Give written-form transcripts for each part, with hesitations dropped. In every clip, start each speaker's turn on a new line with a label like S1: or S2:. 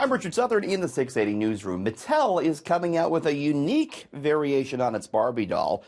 S1: I'm Richard Southern in the 680 newsroom. Mattel is coming out with a unique variation on its Barbie doll.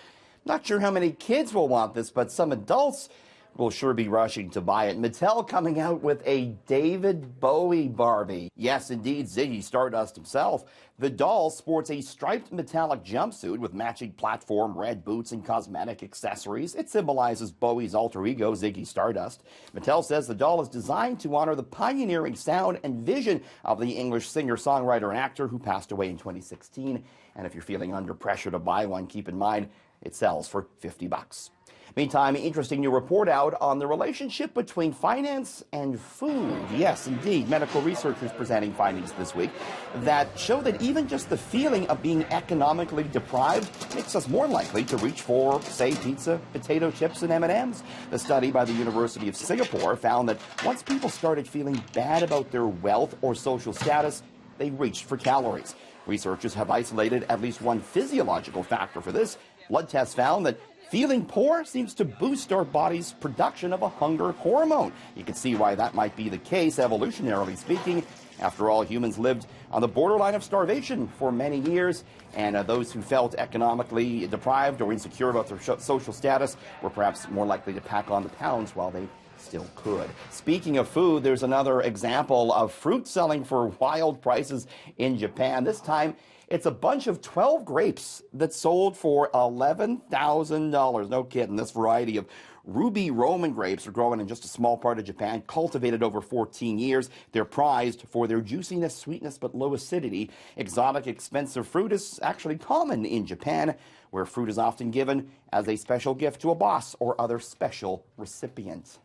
S1: Not sure how many kids will want this, but some adults will sure be rushing to buy it. Mattel coming out with a David Bowie Barbie. Yes, indeed, Ziggy Stardust himself. The doll sports a striped metallic jumpsuit with matching platform, red boots, and cosmetic accessories. It symbolizes Bowie's alter ego, Ziggy Stardust. Mattel says the doll is designed to honor the pioneering sound and vision of the English singer, songwriter, and actor who passed away in 2016. And if you're feeling under pressure to buy one, keep in mind it sells for $50. Meantime, interesting new report out on the relationship between finance and food. Yes, indeed, medical researchers presenting findings this week that show that even just the feeling of being economically deprived makes us more likely to reach for, say, pizza, potato chips, and M&Ms. The study by the University of Singapore found that once people started feeling bad about their wealth or social status, they reached for calories. Researchers have isolated at least one physiological factor for this. Blood tests found that feeling poor seems to boost our body's production of a hunger hormone. You can see why that might be the case, evolutionarily speaking. After all, humans lived on the borderline of starvation for many years, and those who felt economically deprived or insecure about their social status were perhaps more likely to pack on the pounds while they still could. Speaking of food, there's another example of fruit selling for wild prices in Japan. This time, it's a bunch of 12 grapes that sold for $11,000. No kidding. This variety of ruby Roman grapes are grown in just a small part of Japan, cultivated over 14 years. They're prized for their juiciness, sweetness, but low acidity. Exotic, expensive fruit is actually common in Japan, where fruit is often given as a special gift to a boss or other special recipient.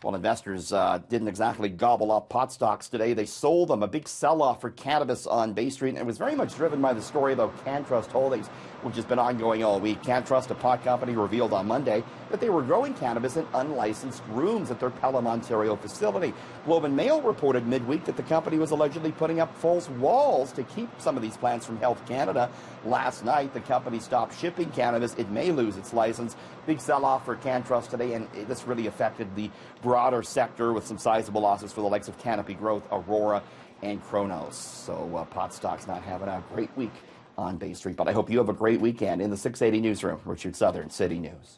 S1: Well, investors didn't exactly gobble up pot stocks today. They sold them. A big sell-off for cannabis on Bay Street, and it was very much driven by the story about CannTrust Holdings, which has been ongoing all week. CannTrust, a pot company, revealed on Monday that they were growing cannabis in unlicensed rooms at their Pelham, Ontario facility. Globe and Mail reported midweek that the company was allegedly putting up false walls to keep some of these plants from Health Canada. Last night, the company stopped shipping cannabis. It may lose its license. Big sell-off for CannTrust today, and this really affected the broader sector with some sizable losses for the likes of Canopy Growth, Aurora, and Kronos. So pot stocks not having a great week on Bay Street, but I hope you have a great weekend. In the 680 newsroom, Richard Southern, City News.